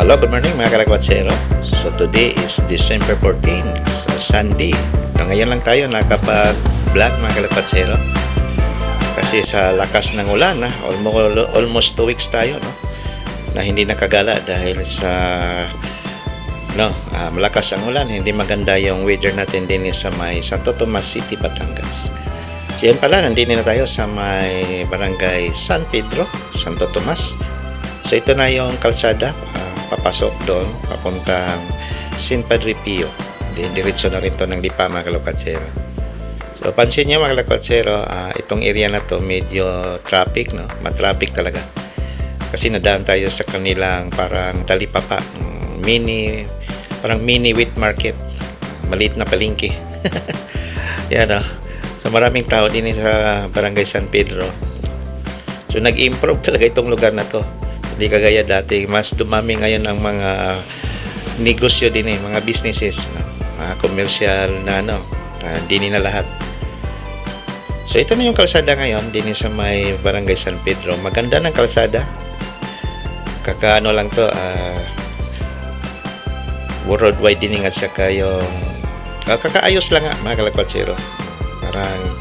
Hello, good morning mga kalakwatsero. So today is December 14, so Sunday. So ngayon lang tayo nakapag-vlog mga kalakwatsero. Kasi sa lakas ng ulan, almost 2 weeks tayo na hindi nakagala dahil sa malakas ang ulan. Hindi maganda yung weather natin din sa may Santo Tomas City, Batangas. So yan pala, nandito na tayo sa may barangay San Pedro, Santo Tomas. So ito na yung kalsada, papasok doon, papuntang San Padre Pio. Diretso na rin to ng Lipa mga kalakwatsero. So pansin nyo mga kalakwatsero, itong area na to medyo traffic, matraffic talaga. Kasi nadaan tayo sa kanilang parang talipapa, parang mini wheat market, maliit na palengke. Yan So maraming tao din sa barangay San Pedro. So nag-improve talaga itong lugar na to. Hindi kagaya dati, mas dumami ngayon ang mga negosyo din mga businesses, mga commercial na din na lahat. So ito na yung kalsada ngayon din sa may barangay San Pedro. Maganda ng kalsada. Kakaano lang to, worldwide din at saka yung kakaayos lang mga kalakwatsero. Parang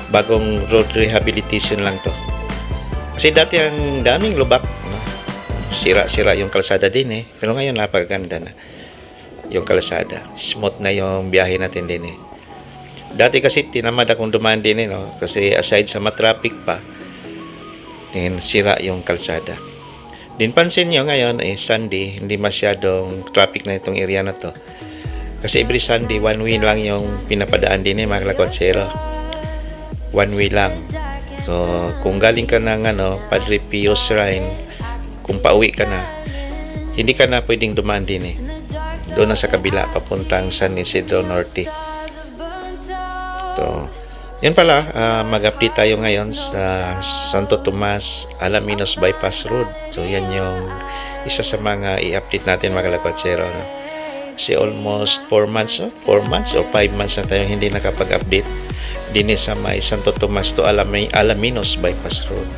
bagong road rehabilitation lang to. Kasi dati ang daming lubak, sira-sira yung kalsada din pero ngayon napakaganda na yung kalsada, smooth na yung biyahe natin din Dati kasi tinamad akong dumaan din kasi aside sa matraffic pa din sira yung kalsada. Din pansin nyo ngayon Sunday, hindi masyadong traffic na itong area na to kasi every Sunday one way lang yung pinapadaan din mga kalakwatsero, one way lang. So kung galing ka ng Padre Pio Shrine, kung pauwi ka na, hindi ka na pwedeng dumaan din doon na sa kabila papuntang San Isidro Norte. So yan pala, mag-update tayo ngayon sa Santo Tomas Alaminos Bypass Road. So yan yung isa sa mga i-update natin mga kalakwatsero kasi almost 4 months or 5 months na tayo hindi nakapag-update din sa may Santo Tomas to Alaminos Bypass Road.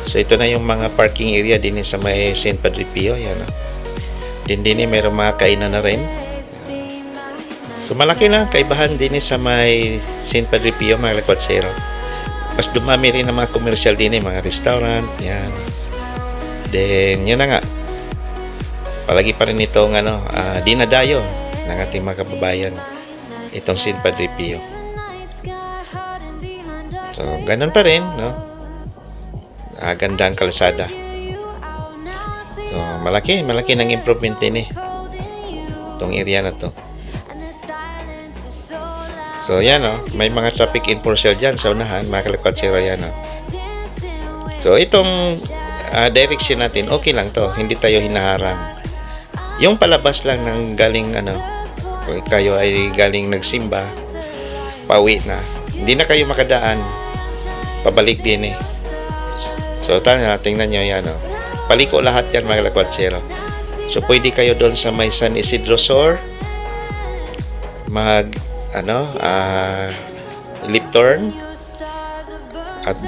So ito na yung mga parking area din sa may San Padre Pio, yan din mayroong mga kainan na rin. So malaki na kaibahan din sa may San Padre Pio mga kalakwatsero. Mas dumami rin ang mga commercial din mga restaurant, yan. Then yun na nga, palagi pa rin itong dinadayo ng ating mga kababayan itong San Padre Pio. So ganun pa rin ganda ang kalsada. So malaki ng improvement din itong area na to. So yan may mga traffic enforcer dyan sa unahan mga kalakwatsero yan So itong direction natin okay lang to, hindi tayo hinaharang. Yung palabas lang ng galing kung kayo ay galing nagsimba, pauwi na, hindi na kayo makadaan pabalik din So tingnan nyo yan paliko lahat yan mga kalakwatsero. So pwede kayo doon sa may San Isidro Sur mag lip turn at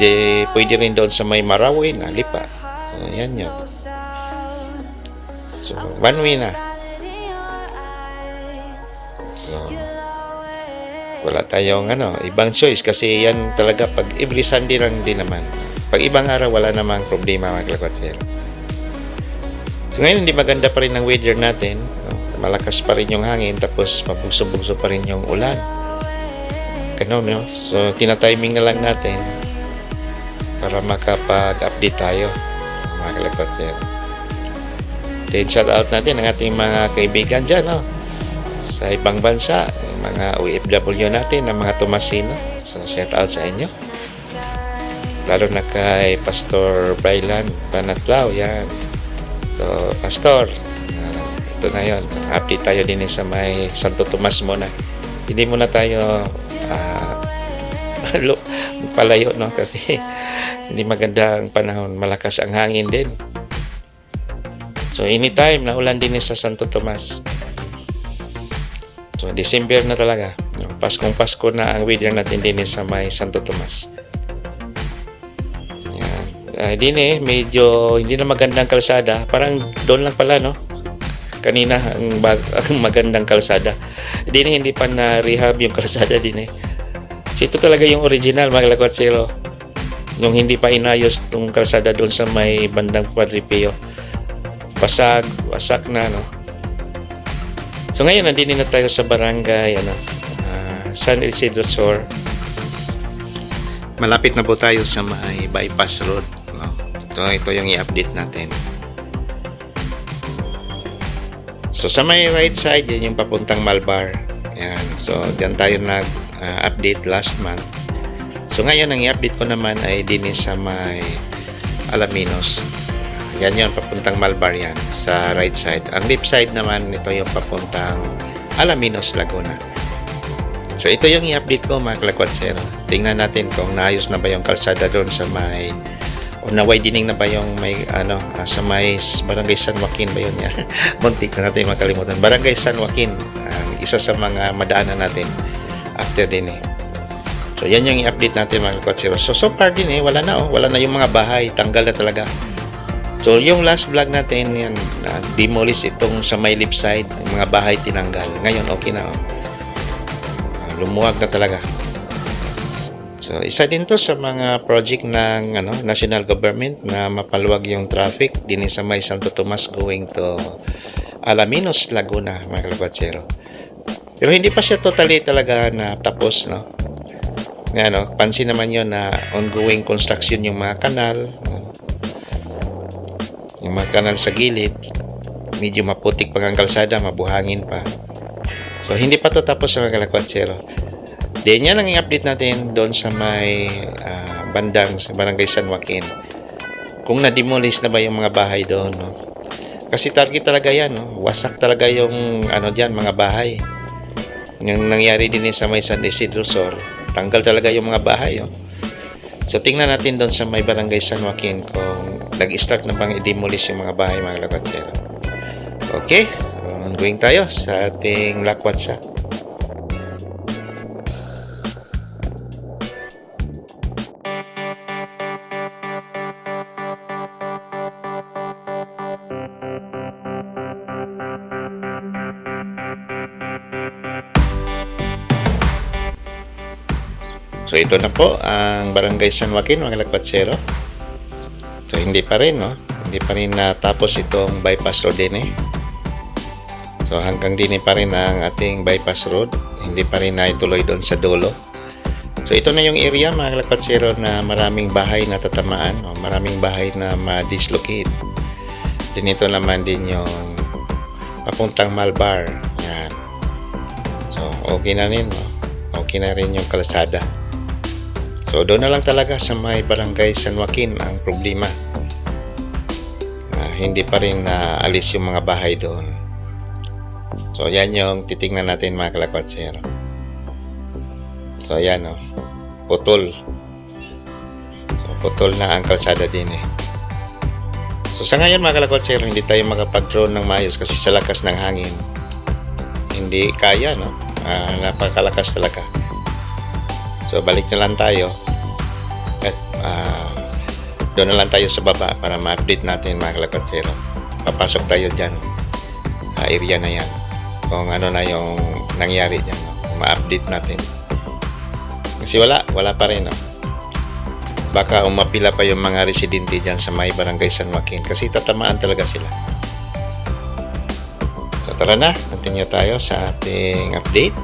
pwede rin doon sa may Marawi na Lipa. So yan yun. So one way na. So wala tayong ibang choice kasi yan talaga pag every Sunday lang din naman. Pag ibang araw wala namang problema mga kalakwatsero. So ngayon hindi maganda pa rin ang weather natin, malakas pa rin yung hangin tapos mabugso-bugso pa rin yung ulan. So tina-timing na lang natin para makapag-update tayo mga kalakwatsero. Then shout out natin ang ating mga kaibigan dyan sa ibang bansa, mga OFW natin, ang mga Tomasino. So shout out sa inyo, lalo na kay Pastor Brylan Panatlao, yan. So Pastor, ito na yon, update tayo din sa may Santo Tomas muna, hindi muna tayo palayo kasi hindi maganda ang panahon, malakas ang hangin din. So anytime na ulan din sa Santo Tomas. So December na talaga, Paskong Pasko na ang weather natin din sa may Santo Tomas. Yan. medyo hindi na magandang kalsada. Parang doon lang pala, no? Kanina ang magandang kalsada. Hindi pa na-rehab yung kalsada din. So ito talaga yung original, mga lakwatsero. Yung hindi pa inayos tong kalsada doon sa may bandang Padre Pio. Wasak na, no? So ngayon, nandito na tayo sa barangay, San Isidro Sur. Malapit na po tayo sa may bypass road, no? Ito yung i-update natin. So sa may right side, yan yung papuntang Malbar. Yan. So diyan tayo nag-update last month. So ngayon, ang i-update ko naman ay din sa may Alaminos. Yan yun, papuntang Malbar yan, sa right side. Ang left side naman, ito yung papuntang Alaminos, Laguna. So ito yung i-update ko, mga kalakwatsero. Tingnan natin kung naayos na ba yung kalsada doon sa may, o na-widening na ba yung may, sa may Barangay San Joaquin ba yun yan? Muntik na natin makalimutan. Barangay San Joaquin, isa sa mga madaanan natin after din. So yan yung i-update natin, mga kalakwatsero. So far din wala na yung mga bahay, tanggal na talaga. So yung last vlog natin yan, demolish itong sa may left side, yung mga bahay tinanggal. Ngayon okay na, lumuwag na talaga. So isa din to sa mga project ng national government na mapaluwag yung traffic din sa may Santo Tomas going to Alaminos, Laguna, mga kalakwatsero. Pero hindi pa siya totally talaga na tapos, no? Pansin naman yon na ongoing construction yung mga kanal, yung mga kanal sa gilid, medyo maputik pang ang kalsada, mabuhangin pa. So hindi pa to tapos sa mga kalakwatsero. Then yan ang i-update natin doon sa may bandang sa Barangay San Joaquin. Kung na-demolish na ba yung mga bahay doon, no? Kasi target talaga yan, no? Wasak talaga yung diyan, mga bahay. Yung nangyari din sa may San Isidro Sur, tanggal talaga yung mga bahay, no? So tingnan natin doon sa may Barangay San Joaquin kung nag-start na bang i-demolish yung mga bahay, mga lakwatsero. Okay, so ongoing tayo sa ating lakwatsa. So ito na po ang Barangay San Joaquin, mga lakwatsero. So hindi pa rin, no? Hindi pa rin natapos itong bypass road din. So hanggang din pa rin ang ating bypass road. Hindi pa rin naituloy doon sa dulo. So ito na yung area, mga kalakwatsero, na maraming bahay na tatamaan, o maraming bahay na ma-dislocate. Din ito naman din yung papuntang Malbar. Yan. So okay na rin, no? Okay na rin yung kalsada. So doon na lang talaga sa may Barangay San Joaquin ang problema. Hindi pa rin naalis yung mga bahay doon. So yan yung titingnan natin, mga kalakwatsero. So yan, putol. So putol na ang kalsada din. So sa ngayon, mga kalakwatsero, hindi tayo makapag-drone ng maayos kasi sa lakas ng hangin hindi kaya, no? Napakalakas talaga. So balik na lang tayo at doon na lang tayo sa baba para ma-update natin, mga kalakwatsero. Papasok tayo dyan sa area na yan kung ano na yung nangyari dyan, no? Ma-update natin kasi wala pa rin, no? Baka umapila pa yung mga residente dyan sa may Barangay San Joaquin kasi tatamaan talaga sila. So tara na, continue tayo sa ating update.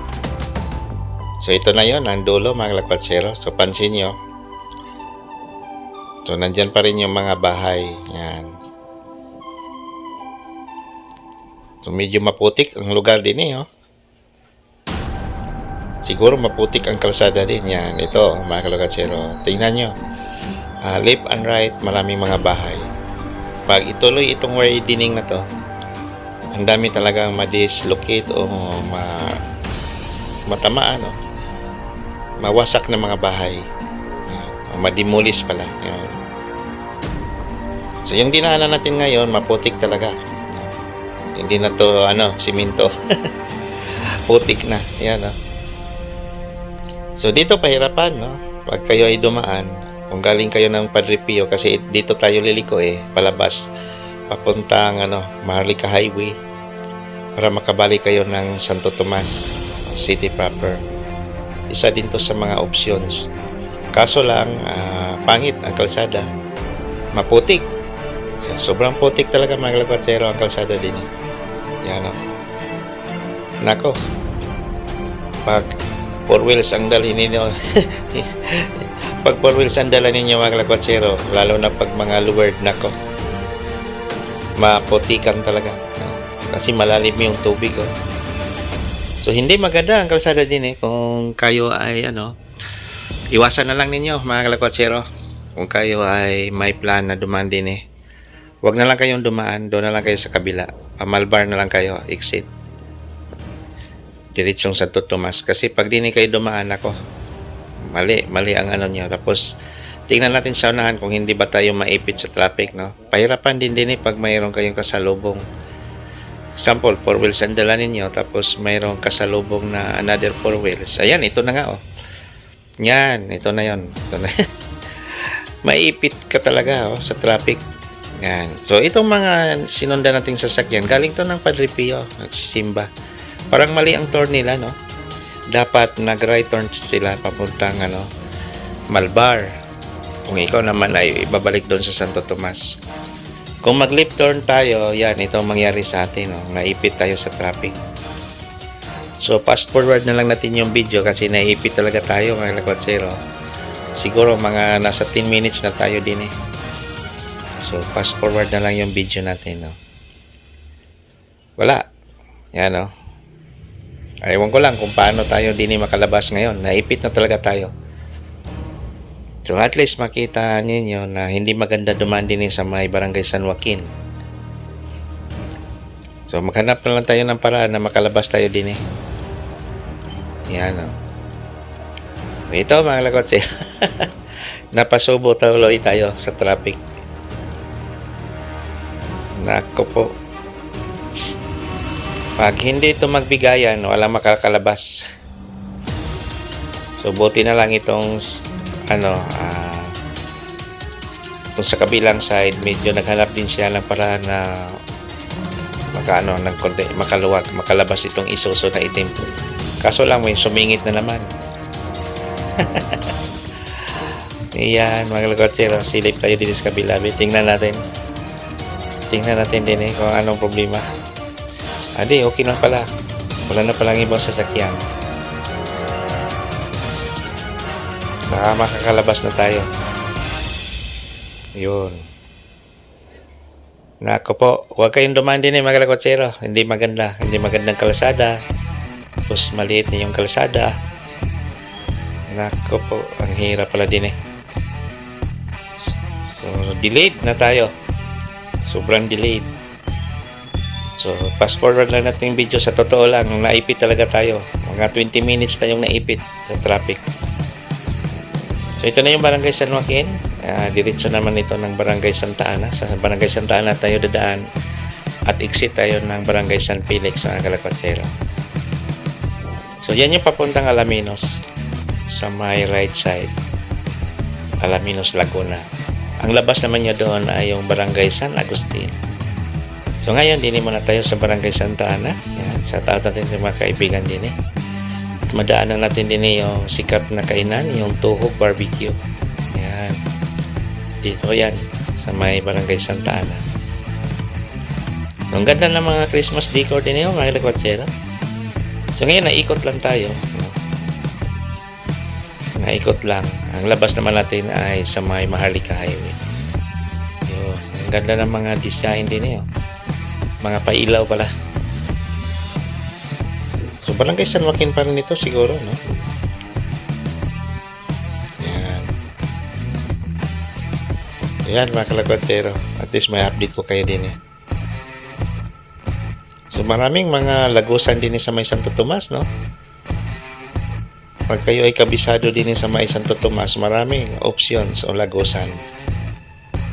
So ito na yon ang dulo, mga kalakwatsero. So pansin nyo, so nandyan pa rin yung mga bahay. Yan. So medyo maputik ang lugar din, siguro maputik ang kalsada din. Yan, ito, mga kalakwatsero. Tingnan nyo, left and right, maraming mga bahay. Pag ituloy itong widening na to, ang dami talagang ma-dislocate o matamaan, mawasak na mga bahay. Yan, ma-demolish pala. Yan. So yung dinaanan natin ngayon, maputik talaga. Hindi na to simento. Putik na. Yan, So dito pahirapan, pag kayo ay dumaan, Kung galing kayo ng Padre Pio, kasi dito tayo liliko palabas, papuntang Maharlika Highway, para makabalik kayo ng Santo Tomas City proper. Isa din to sa mga options. Kaso lang, pangit ang kalsada. Maputik. Sobrang putik talaga mga kalakwatsero ang kalsada din. Yan o. Nako. Pag 4 wheels ang dalhin ninyo, pag 4 wheels ang dala ninyo mga kalakwatsero, lalo na pag mga luward, nako, maputikan talaga. Kasi malalim yung tubig. So hindi maganda ang kalsada din kung kayo ay iwasan na lang ninyo mga kalakwatsero. Kung kayo ay may plan na dumaan din huwag na lang kayong dumaan, doon na lang kayo sa kabila. Pamalbar na lang kayo, exit. Diretsong Santo Tomas. Kasi pag di kayo dumaan, ako, mali ang nyo. Tapos, tingnan natin sa unahan kung hindi ba tayo maipit sa traffic, no? Pahirapan din pag mayroon kayong kasalubong. Example, 4 wheels ang dala ninyo, tapos mayroong kasalubong na another 4 wheels. Ayan, ito na nga, Yan, ito na yon. Ito na. Maipit ka talaga, sa traffic. Yan. So, itong mga sinundan nating sasakyan, galing to ng Padre Pio, nagsisimba. Parang mali ang turn nila, no? Dapat nag-right turn sila papuntang Malbar. Kung ikaw naman ay ibabalik doon sa Santo Tomas. Kung mag-left turn tayo, yan, ito ang mangyari sa atin, no? Naipit tayo sa traffic. So, fast forward na lang natin yung video kasi naipit talaga tayo, mga kalakwatsero. Siguro mga nasa 10 minutes na tayo din So, fast forward na lang yung video natin, no? Wala. Yan, no? Ewan ko lang kung paano tayo din makalabas ngayon. Naipit na talaga tayo. So at least makita ninyo na hindi maganda dumaan din sa may Barangay San Joaquin. So maghanap na lang tayo ng paraan na makalabas tayo din Yan o. Ito mga kalakwatsero. Napasubo tuloy tayo sa traffic. Nako po. Pag hindi ito magbigayan, walang makakalabas. So, buti na lang itong itong sa kabilang side, medyo naghanap din siya ng paraan na makaluwag, makalabas itong Isuzu na itim. Kaso lang, may sumingit na naman. Ayan, mga kalakwatsero, silip tayo din sa kabila. Tingnan natin din kung anong problema. Adi, okay na pala. Wala na palang ibang sasakyan. Baka makakalabas na tayo. Yun. Nako po, huwag kayong dumaan din mga kalakwatsero. Hindi maganda. Hindi magandang kalsada. Tapos maliit na yung kalsada. Nako po, ang hirap pala din So, delayed na tayo. Sobrang delayed. So, fast forward lang natin yung video. Sa totoo lang, naipit talaga tayo. Mga 20 minutes tayong naipit sa traffic. So, ito na yung Barangay San Joaquin. Diretso naman ito ng Barangay Santa Ana. Sa Barangay Santa Ana tayo dadaan. At exit tayo ng Barangay San Felix, mga kalakwatsero. So, yan yung papuntang Alaminos. Sa my right side. Alaminos, Laguna. Ang labas naman nyo doon ay yung Barangay San Agustin. So ngayon, dini muna tayo sa Barangay Santa Ana. Yan, sa taot natin yung mga kaibigan din At madaanan natin din yung sikat na kainan, yung Tuhog Barbecue. Yan. Dito yan, sa may Barangay Santa Ana. So, ang ganda ng mga Christmas decor din mga kalakwatsero. So ngayon, naikot lang tayo. Naikot lang. Ang labas naman natin ay sa may Maharlika Highway. Yun. Ang ganda ng mga design din mga pailaw pala. So Barangay San Joaquin pa rin ito siguro, no? Yan. Yan mga kalakwatsero. At least may update ko kayo din So maraming mga lagusan din sa may Santo Tomas, no? Pag kayo ay kabisado din sa may Santo Tomas, maraming options o lagusan.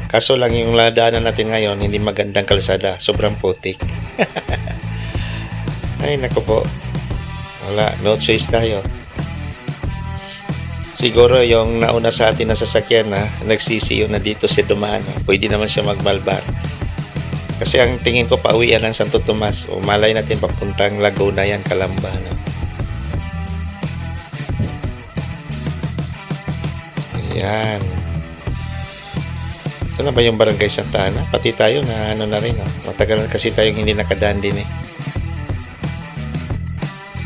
Kaso lang yung ladaanan natin ngayon, hindi magandang kalsada. Sobrang putik. Ay, naku po. Wala. No choice tayo. Siguro yung nauna sa atin na sasakyan na nagsisiyo na dito si dumaan. Pwede naman siya magmalbar. Kasi ang tingin ko pauwian ng Santo Tomas. O malay natin papuntang Laguna yan, Calamba. No? Ayan. Ito na ba yung Barangay Santa Ana? Pati tayo na ano na rin. No? Matagal na kasi tayong hindi nakadaan din eh.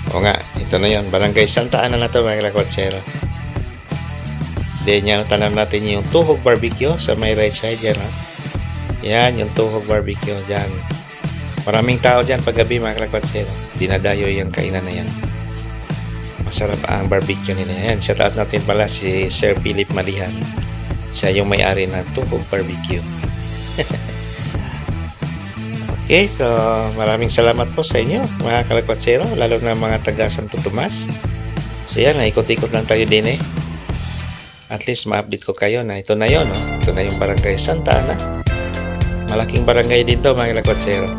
O nga, ito na yun. Barangay Santa Ana na to mga kakotsero. Then yan, tanam natin yung Tuhog Barbecue sa may right side yan. Ha? Yan, yung Tuhog Barbecue dyan. Maraming tao dyan paggabi mga kakotsero. Dinadayo yung kainan na yan. Masarap ang barbecue nila. Yan, shout out natin pala si Sir Philip Malihan. Siya yung may-ari ng Tuhog Barbecue. Okay, so maraming salamat po sa inyo mga kalakwatsero, lalo na mga taga Santo Tomas. So yan, ikot-ikot lang tayo din eh. At least ma-update ko kayo na ito na yun. No? Ito na yung Barangay Santa Ana. Malaking barangay din to mga kalakwatsero.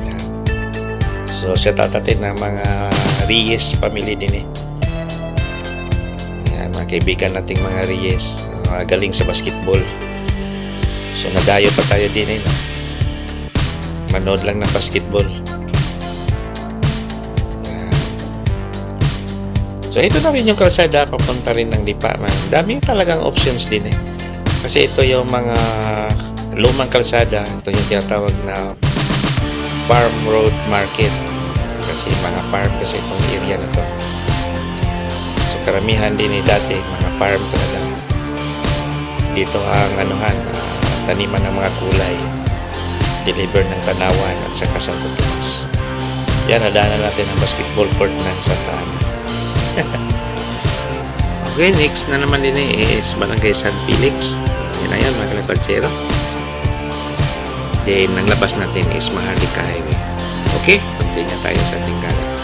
Yan. So shout out natin ng mga Reyes family din eh. Yan, mga kaibigan nating mga Reyes, mga galing sa basketball. So nadayo pa tayo din eh. No? Manood lang ng basketball. So ito na rin yung kalsada papunta rin ng Lipa. Dami talagang options din eh. Kasi ito yung mga lumang kalsada. Ito yung tinatawag na Farm Road Market. Kasi mga farm kasi itong area na to. So karamihan din eh dati mga farm talaga. Dito ang anuhan, taniman ng mga kulay. Deliver ng Tanawan at saka Santo Tomas. Yan, nadaanan natin ang basketball court ng Santa Ana. Okay, next na naman din is Barangay San Felix. Yan na yan, mga kalakwatsero. Then, ang labas natin is Maharlika Highway. Okay, continue tayo sa ating kalat.